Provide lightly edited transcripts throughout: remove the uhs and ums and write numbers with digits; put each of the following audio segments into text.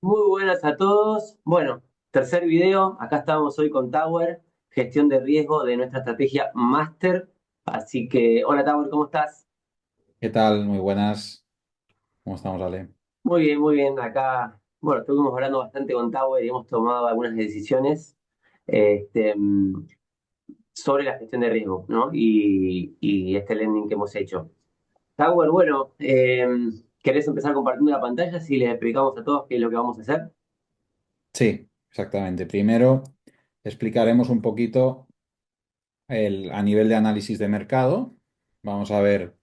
Muy buenas a todos. Bueno, tercer video. Acá estamos hoy con Tower, gestión de riesgo de nuestra estrategia Master. Así que, hola Tower, ¿cómo estás? ¿Qué tal? Muy buenas. ¿Cómo estamos, Ale? Muy bien, muy bien. Acá, bueno, estuvimos hablando bastante con Tower y hemos tomado algunas decisiones este, sobre la gestión de riesgo, ¿no? Y este lending que hemos hecho. Tower, bueno, ¿querés empezar compartiendo la pantalla si les explicamos a todos qué es lo que vamos a hacer? Sí, exactamente. Primero explicaremos un poquito a nivel de análisis de mercado. Vamos a ver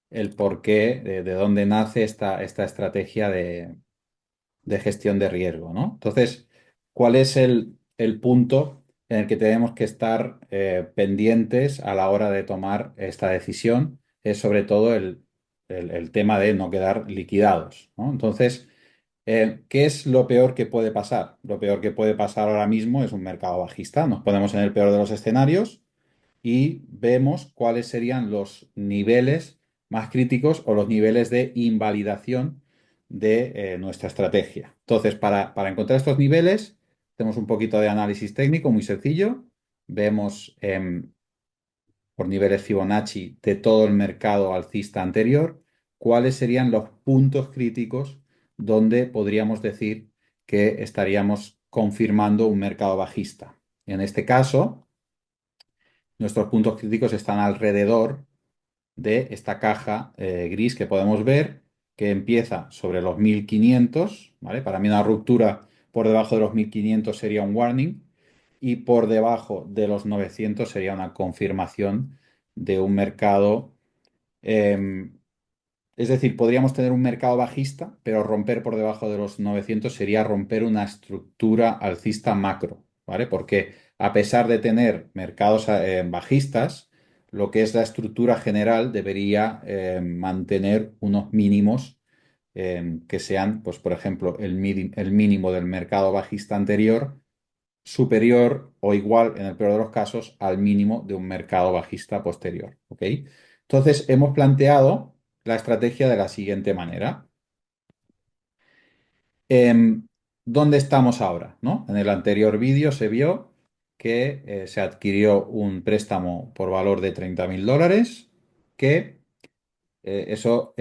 el porqué, de dónde nace esta estrategia de gestión de riesgo, ¿no? Entonces, ¿cuál es el punto en el que tenemos que estar pendientes a la hora de tomar esta decisión? Es sobre todo el tema de no quedar liquidados, ¿no? Entonces, ¿qué es lo peor que puede pasar? Lo peor que puede pasar ahora mismo es un mercado bajista. Nos ponemos en el peor de los escenarios y vemos cuáles serían los niveles más críticos o los niveles de invalidación de nuestra estrategia. Entonces, para encontrar estos niveles, hacemos un poquito de análisis técnico muy sencillo. Vemos por niveles Fibonacci de todo el mercado alcista anterior, cuáles serían los puntos críticos donde podríamos decir que estaríamos confirmando un mercado bajista. En este caso, nuestros puntos críticos están alrededor de esta caja gris que podemos ver, que empieza sobre los 1500, ¿vale? Para mí una ruptura por debajo de los 1500 sería un warning y por debajo de los 900 sería una confirmación de un mercado. eh, es decir, podríamos tener un mercado bajista, pero romper por debajo de los 900 sería romper una estructura alcista macro, ¿vale? Porque a pesar de tener mercados bajistas, lo que es la estructura general debería mantener unos mínimos que sean, pues, por ejemplo, el mínimo del mercado bajista anterior superior o igual, en el peor de los casos, al mínimo de un mercado bajista posterior, ¿ok? Entonces, hemos planteado la estrategia de la siguiente manera. Em, ¿Dónde estamos ahora? ¿No? En el anterior vídeo se vio que se adquirió un préstamo por valor de $30.000, que eso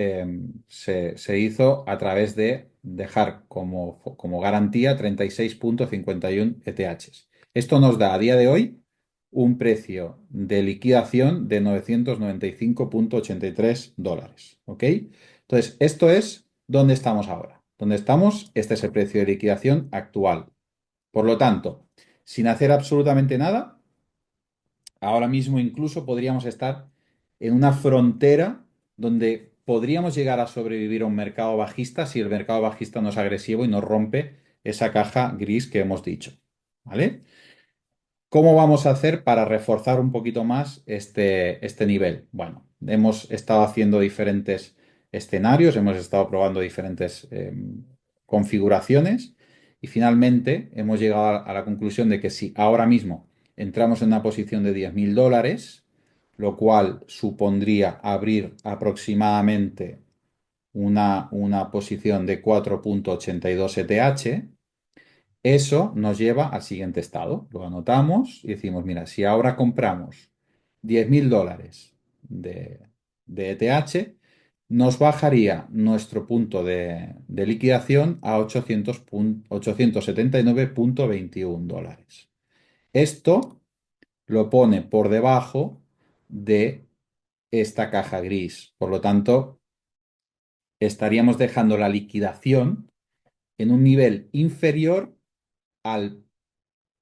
se hizo a través de dejar como garantía 36,51 ETH. Esto nos da a día de hoy un precio de liquidación de $995,83. ¿Ok? Entonces, esto es donde estamos ahora. ¿Dónde estamos? Este es el precio de liquidación actual. Por lo tanto, sin hacer absolutamente nada, ahora mismo incluso podríamos estar en una frontera donde podríamos llegar a sobrevivir a un mercado bajista si el mercado bajista no es agresivo y nos rompe esa caja gris que hemos dicho. ¿Vale? ¿Cómo vamos a hacer para reforzar un poquito más este nivel? Bueno, hemos estado haciendo diferentes escenarios, hemos estado probando diferentes configuraciones y finalmente hemos llegado a la conclusión de que si ahora mismo entramos en una posición de $10.000, lo cual supondría abrir aproximadamente una posición de 4,82 ETH, eso nos lleva al siguiente estado. Lo anotamos y decimos, mira, si ahora compramos $10.000 de ETH, nos bajaría nuestro punto de liquidación a 879,21 dólares. Esto lo pone por debajo de esta caja gris. Por lo tanto, estaríamos dejando la liquidación en un nivel inferior al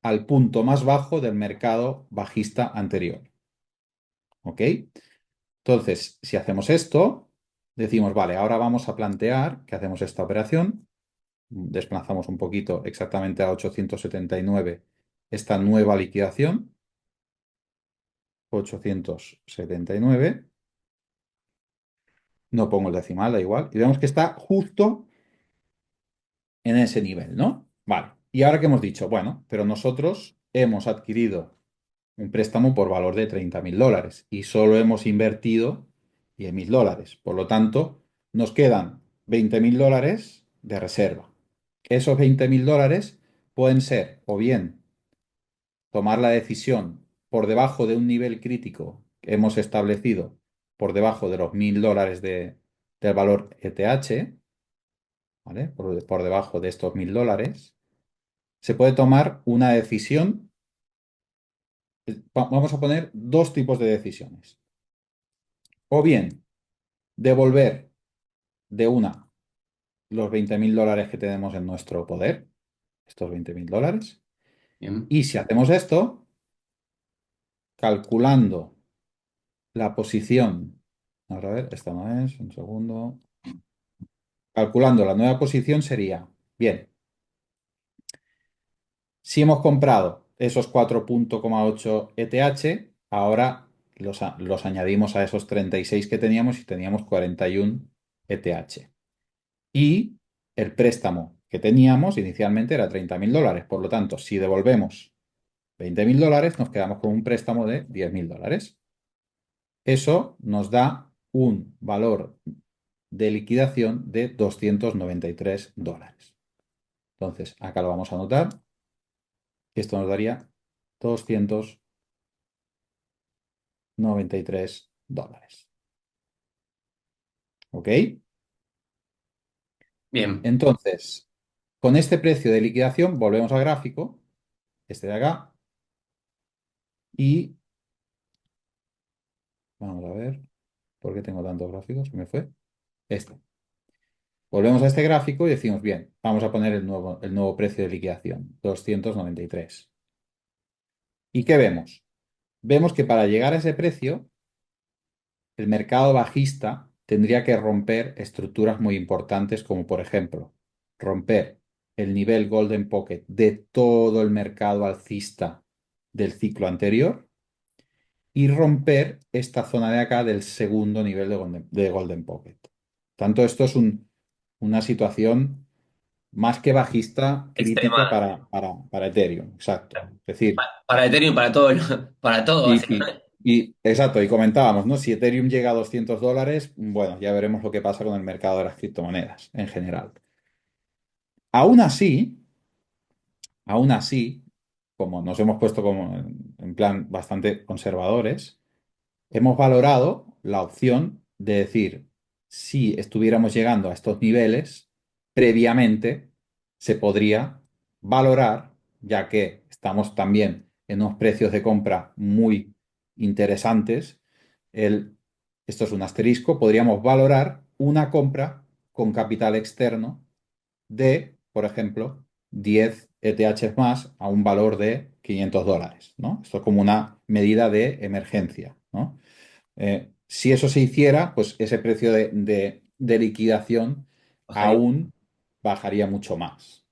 al punto más bajo del mercado bajista anterior. ¿Ok? Entonces, si hacemos esto, decimos, vale, ahora vamos a plantear que hacemos esta operación, desplazamos un poquito exactamente a 879 esta nueva liquidación, 879, no pongo el decimal, da igual, y vemos que está justo en ese nivel, ¿no? Vale. ¿Y ahora qué hemos dicho? Bueno, pero nosotros hemos adquirido un préstamo por valor de $30.000 y solo hemos invertido $10.000. Por lo tanto, nos quedan $20.000 de reserva. esos 20.000 dólares pueden ser o bien tomar la decisión por debajo de un nivel crítico que hemos establecido, por debajo de los 1.000 dólares del valor ETH, ¿vale? Por debajo de estos 1.000 dólares, se puede tomar una decisión. Vamos a poner dos tipos de decisiones. O bien devolver de una los 20.000 dólares que tenemos en nuestro poder, estos 20.000 dólares. Bien, Y si hacemos esto, calculando la posición, vamos a ver, esta no es, un segundo. Calculando la nueva posición sería, bien, si hemos comprado esos 4,8 ETH, ahora los añadimos a esos 36 que teníamos y teníamos 41 ETH. Y el préstamo que teníamos inicialmente era 30.000 dólares. Por lo tanto, si devolvemos 20.000 dólares, nos quedamos con un préstamo de 10.000 dólares. Eso nos da un valor de liquidación de 293 dólares. Entonces, acá lo vamos a anotar. Esto nos daría 293 dólares. ¿Ok? bien, Entonces, con este precio de liquidación, volvemos al gráfico, este de acá, y vamos a ver, ¿por qué tengo tantos gráficos? ¿Se me fue? Este. Volvemos a este gráfico y decimos, bien, vamos a poner el nuevo precio de liquidación, 293. ¿Y qué vemos? Vemos que para llegar a ese precio, el mercado bajista tendría que romper estructuras muy importantes como por ejemplo romper el nivel Golden Pocket de todo el mercado alcista del ciclo anterior y romper esta zona de acá del segundo nivel de Golden Pocket. Tanto esto es una situación más que bajista, crítica extremada. para Ethereum. Exacto. Es decir, Para Ethereum, para todo, para todo, básicamente. exacto, y comentábamos, ¿no? Si Ethereum llega a 200 dólares, bueno, ya veremos lo que pasa con el mercado de las criptomonedas en general. Aún así, aún así, como nos hemos puesto como en plan bastante conservadores, hemos valorado la opción de decir, si estuviéramos llegando a estos niveles, previamente se podría valorar, ya que estamos también en unos precios de compra muy interesantes, el, esto es un asterisco, podríamos valorar una compra con capital externo de, por ejemplo, 10 ETH más a un valor de 500 dólares, ¿no? Esto es como una medida de emergencia, ¿no? Si eso se hiciera, pues ese precio de liquidación Bajaría. aún bajaría mucho más.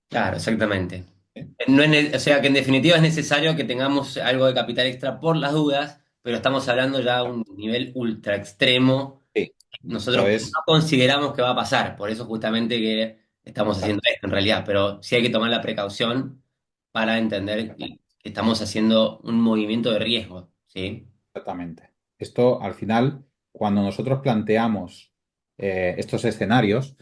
Claro, exactamente. ¿Eh? No es o sea que en definitiva es necesario que tengamos algo de capital extra por las dudas, pero estamos hablando ya de un nivel ultra extremo. Sí, esto Nosotros no es consideramos que va a pasar, por eso justamente que estamos haciendo exacto, esto en realidad, pero sí hay que tomar la precaución para entender que estamos haciendo un movimiento de riesgo, ¿sí? exactamente. Esto al final, cuando nosotros planteamos estos escenarios,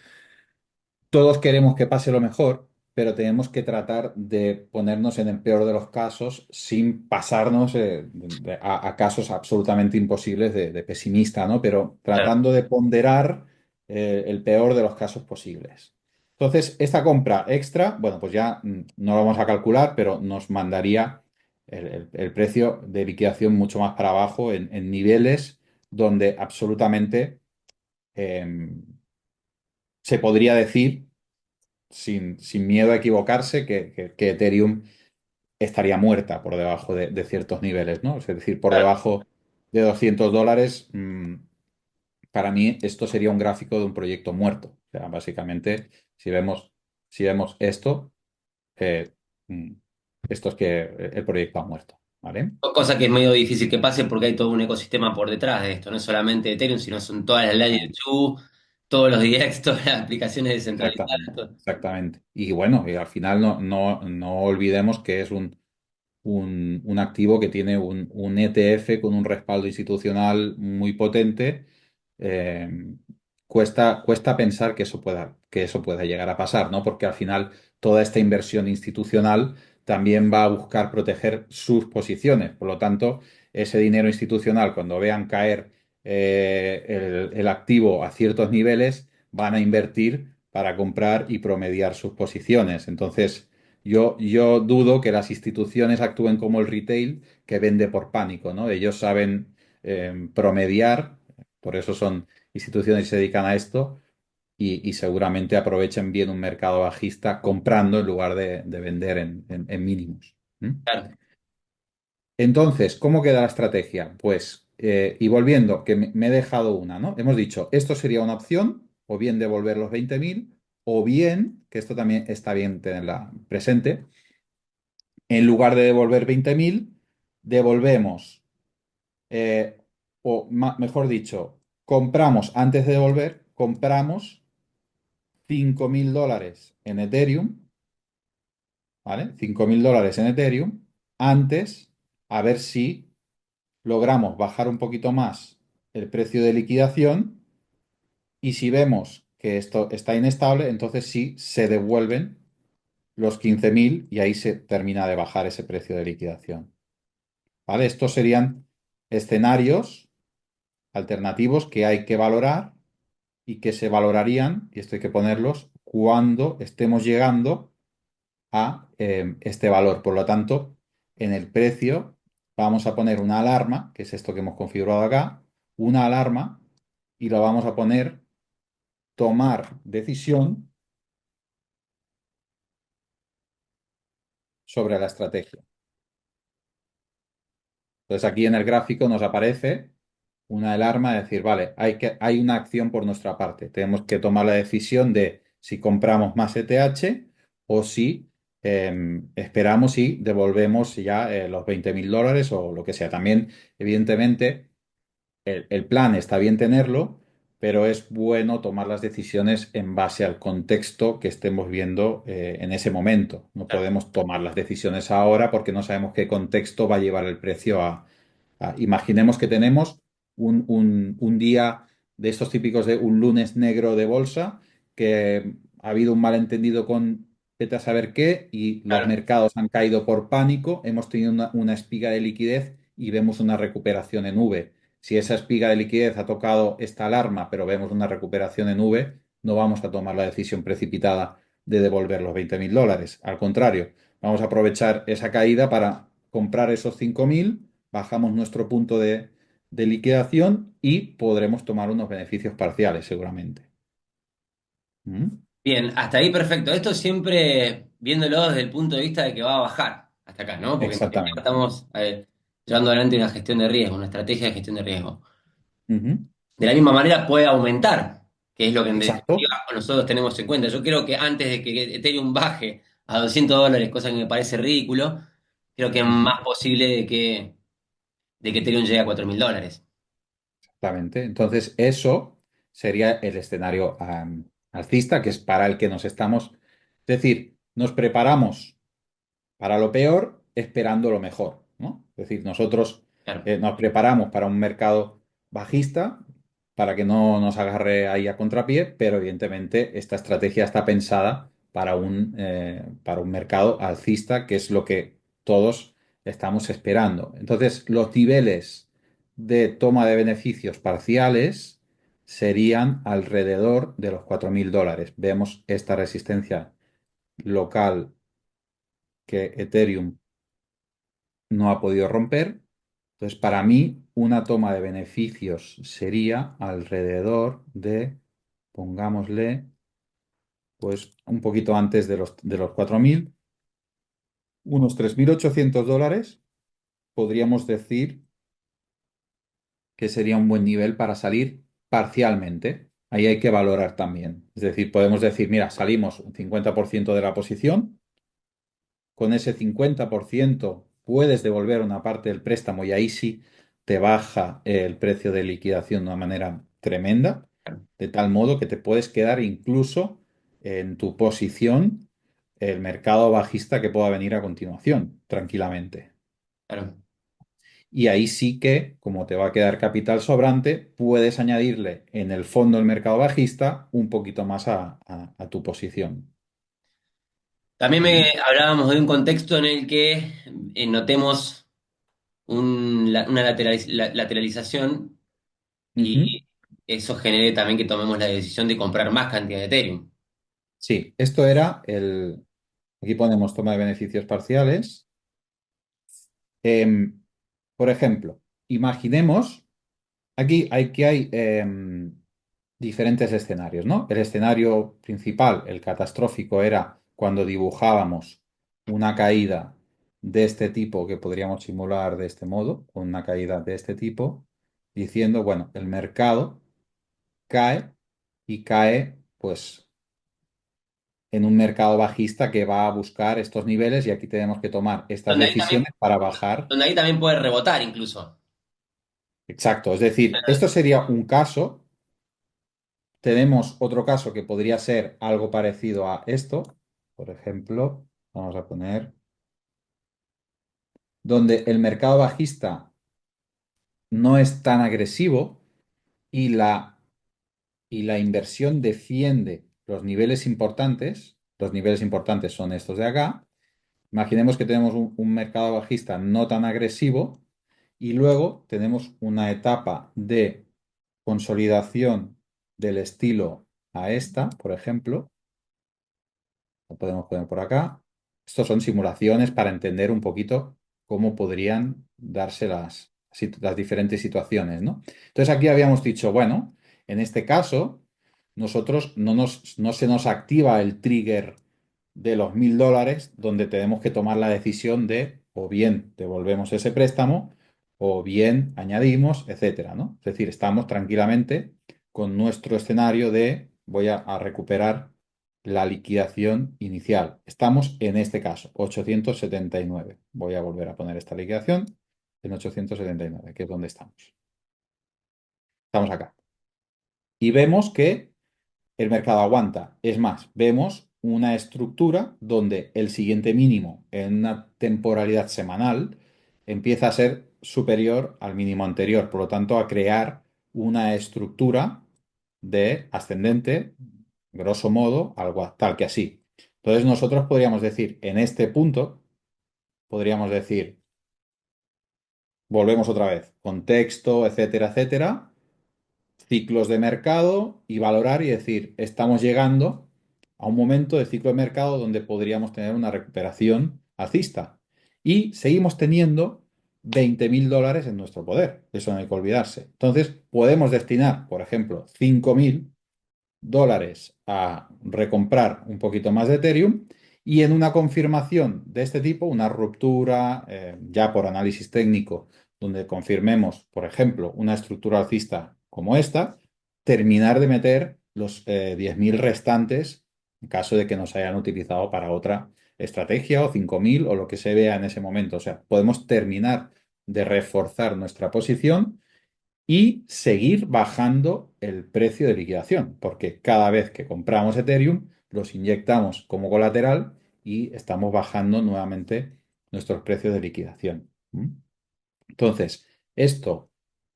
todos queremos que pase lo mejor, pero tenemos que tratar de ponernos en el peor de los casos sin pasarnos a casos absolutamente imposibles de pesimista, ¿no? Pero Claro. tratando de ponderar el peor de los casos posibles. Entonces, esta compra extra, bueno, pues ya no lo vamos a calcular, pero nos mandaría el precio de liquidación mucho más para abajo en niveles donde absolutamente se podría decir sin miedo a equivocarse, que Ethereum estaría muerta por debajo de ciertos niveles, ¿no? Es decir, por Claro. debajo de 200 dólares, para mí esto sería un gráfico de un proyecto muerto. O sea, básicamente, si vemos esto, eh, mm, esto es que el proyecto ha muerto, ¿vale? Cosa que es medio difícil que pase porque hay todo un ecosistema por detrás de esto, no es solamente Ethereum, sino son todas las Layer Exactamente, 2, todos los DEX, todas las aplicaciones descentralizadas. exactamente. Exactamente. Y bueno, y al final no olvidemos que es un activo que tiene un ETF con un respaldo institucional muy potente. eh, cuesta pensar que eso que eso pueda llegar a pasar, ¿no? Porque al final toda esta inversión institucional también va a buscar proteger sus posiciones. Por lo tanto, ese dinero institucional, cuando vean caer el activo a ciertos niveles, van a invertir para comprar y promediar sus posiciones. Entonces, yo dudo que las instituciones actúen como el retail que vende por pánico, ¿no? Ellos saben promediar, por eso son instituciones que se dedican a esto y seguramente aprovechen bien un mercado bajista comprando en lugar de vender en mínimos. ¿Mm? Claro, Entonces, ¿cómo queda la estrategia? Pues, y volviendo, que me he dejado una, ¿no? Hemos dicho, esto sería una opción, o bien devolver los 20.000, o bien, que esto también está bien tenerla presente, en lugar de devolver 20.000, devolvemos, mejor dicho, compramos, antes de devolver, compramos $5.000 en Ethereum, ¿vale? $5.000 en Ethereum, antes, a ver si logramos bajar un poquito más el precio de liquidación y si vemos que esto está inestable, entonces sí se devuelven los 15.000 y ahí se termina de bajar ese precio de liquidación, ¿vale? Estos serían escenarios alternativos que hay que valorar y que se valorarían, y esto hay que ponerlos, cuando estemos llegando a este valor. Por lo tanto, en el precio vamos a poner una alarma, que es esto que hemos configurado acá, una alarma, y lo vamos a poner tomar decisión sobre la estrategia. Entonces aquí en el gráfico nos aparece una alarma de decir, vale, hay una acción por nuestra parte. Tenemos que tomar la decisión de si compramos más ETH o si esperamos y devolvemos ya los $20.000 o lo que sea. También, evidentemente, el plan está bien tenerlo, pero es bueno tomar las decisiones en base al contexto que estemos viendo en ese momento. No claro, podemos tomar las decisiones ahora porque no sabemos qué contexto va a llevar el precio imaginemos que tenemos un día de estos típicos de un lunes negro de bolsa, que ha habido un malentendido con vete a saber qué y los claro, mercados han caído por pánico, hemos tenido una espiga de liquidez y vemos una recuperación en V. Si esa espiga de liquidez ha tocado esta alarma, pero vemos una recuperación en V, no vamos a tomar la decisión precipitada de devolver los $20.000. Al contrario, vamos a aprovechar esa caída para comprar esos 5.000, bajamos nuestro punto de liquidación y podremos tomar unos beneficios parciales seguramente. ¿Mm? bien, hasta ahí perfecto. Esto siempre viéndolo desde el punto de vista de que va a bajar hasta acá, ¿no? Porque en definitiva Exactamente. estamos llevando adelante una gestión de riesgo, una estrategia de gestión de riesgo. Ujú. De la misma manera puede aumentar, que es lo que en definitiva Exacto. nosotros tenemos en cuenta. Yo creo que antes de que Ethereum baje a $200, cosa que me parece ridículo, creo que es Ujú. más posible de que Ethereum llegue a $4.000. Exactamente. Entonces, eso sería el escenario alcista, que es para el que nos estamos. Es decir, nos preparamos para lo peor esperando lo mejor, ¿no? Es decir, nosotros Claro, nos preparamos para un mercado bajista para que no nos agarre ahí a contrapié, pero evidentemente esta estrategia está pensada para un mercado alcista, que es lo que todos estamos esperando. Entonces, los niveles de toma de beneficios parciales serían alrededor de los $4.000. Vemos esta resistencia local que Ethereum no ha podido romper. Entonces, para mí, una toma de beneficios sería alrededor de, pongámosle, pues un poquito antes de los 4.000, unos $3.800, podríamos decir que sería un buen nivel para salir parcialmente. Ahí hay que valorar también. Es decir, podemos decir, mira, salimos un 50% de la posición. Con ese 50% puedes devolver una parte del préstamo y ahí sí te baja el precio de liquidación de una manera tremenda, claro, de tal modo que te puedes quedar incluso en tu posición el mercado bajista que pueda venir a continuación, tranquilamente. claro. y ahí sí que, como te va a quedar capital sobrante, puedes añadirle en el fondo del mercado bajista un poquito más a tu posición. También ¿Mm? hablábamos de un contexto en el que notemos una lateralización Ujú. y eso genere también que tomemos la decisión de comprar más cantidad de Ethereum. Sí, esto era el... Aquí ponemos toma de beneficios parciales. Em, por ejemplo, imaginemos, aquí hay diferentes escenarios, ¿no? El escenario principal, el catastrófico, era cuando dibujábamos una caída de este tipo que podríamos simular de este modo, o una caída de este tipo, diciendo, bueno, el mercado cae y cae, pues, en un mercado bajista que va a buscar estos niveles y aquí tenemos que tomar estas Donde ahí también, decisiones para bajar. donde ahí también puede rebotar incluso. Exacto, es decir, esto sería un caso. Tenemos otro caso que podría ser algo parecido a esto. Por ejemplo, vamos a poner, donde el mercado bajista no es tan agresivo y la inversión defiende los niveles importantes. Los niveles importantes son estos de acá. Imaginemos que tenemos un mercado bajista no tan agresivo y luego tenemos una etapa de consolidación del estilo a esta, por ejemplo. Lo podemos poner por acá. Estos son simulaciones para entender un poquito cómo podrían darse las diferentes situaciones, ¿no? Entonces aquí habíamos dicho, bueno, en este caso, nosotros no se nos activa el trigger de los $1.000 donde tenemos que tomar la decisión de o bien devolvemos ese préstamo o bien añadimos, etcétera, ¿no? Es decir, estamos tranquilamente con nuestro escenario de voy a recuperar la liquidación inicial. Estamos en este caso, 879. Voy a volver a poner esta liquidación en 879, que es donde estamos. Estamos acá. Y vemos que el mercado aguanta. Es más, vemos una estructura donde el siguiente mínimo en una temporalidad semanal empieza a ser superior al mínimo anterior, por lo tanto, a crear una estructura de ascendente, grosso modo, algo tal que así. Entonces, nosotros podríamos decir, en este punto, podríamos decir, volvemos otra vez, contexto, etcétera, etcétera, ciclos de mercado y valorar y decir, estamos llegando a un momento de ciclo de mercado donde podríamos tener una recuperación alcista. Y seguimos teniendo $20.000 en nuestro poder. Eso no hay que olvidarse. Entonces, podemos destinar, por ejemplo, $5.000 a recomprar un poquito más de Ethereum y en una confirmación de este tipo, una ruptura ya por análisis técnico, donde confirmemos, por ejemplo, una estructura alcista como esta, terminar de meter los 10.000 restantes en caso de que nos hayan utilizado para otra estrategia o 5.000 o lo que se vea en ese momento. O sea, podemos terminar de reforzar nuestra posición y seguir bajando el precio de liquidación, porque cada vez que compramos Ethereum, los inyectamos como colateral y estamos bajando nuevamente nuestros precios de liquidación. ¿Mm? Entonces, esto,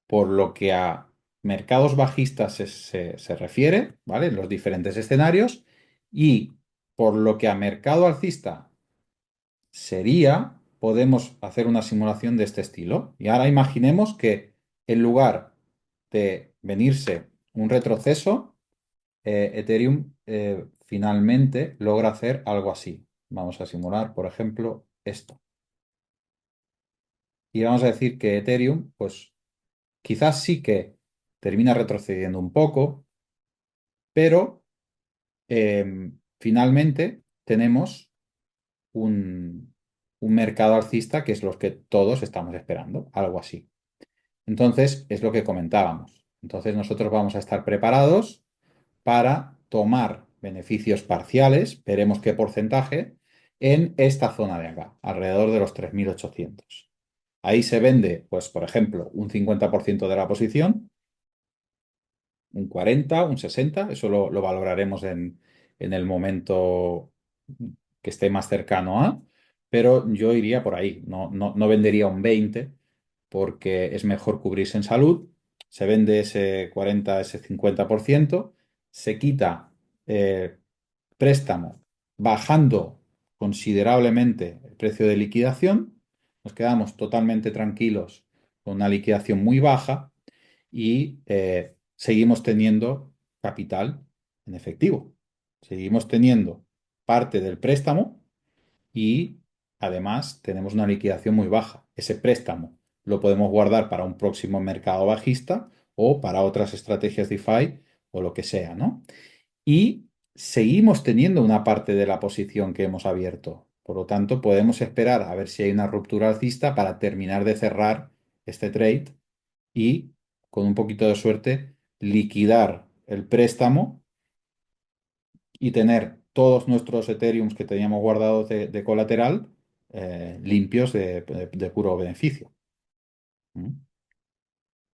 por lo que a mercados bajistas se refiere, ¿vale? En los diferentes escenarios, y por lo que a mercado alcista sería, podemos hacer una simulación de este estilo. Y ahora imaginemos que en lugar de venirse un retroceso, Ethereum finalmente logra hacer algo así. Vamos a simular, por ejemplo, esto. Y vamos a decir que Ethereum, pues quizás sí que termina retrocediendo un poco, pero finalmente tenemos un mercado alcista que es lo que todos estamos esperando, algo así. Entonces, es lo que comentábamos. Entonces, nosotros vamos a estar preparados para tomar beneficios parciales, veremos qué porcentaje, en esta zona de acá, alrededor de los 3.800. Ahí se vende, pues, por ejemplo, un 50% de la posición, un 40, un 60, eso lo valoraremos en el momento que esté más cercano a, pero yo iría por ahí, no vendería un 20, porque es mejor cubrirse en salud. Se vende ese 40, ese 50%, se quita préstamo bajando considerablemente el precio de liquidación, nos quedamos totalmente tranquilos con una liquidación muy baja y seguimos teniendo capital en efectivo. Seguimos teniendo parte del préstamo y además tenemos una liquidación muy baja. Ese préstamo lo podemos guardar para un próximo mercado bajista o para otras estrategias DeFi o lo que sea, ¿no? Y seguimos teniendo una parte de la posición que hemos abierto. Por lo tanto, podemos esperar a ver si hay una ruptura alcista para terminar de cerrar este trade y, con un poquito de suerte, liquidar el préstamo y tener todos nuestros Ethereums que teníamos guardados de colateral limpios de puro beneficio. ¿Mm?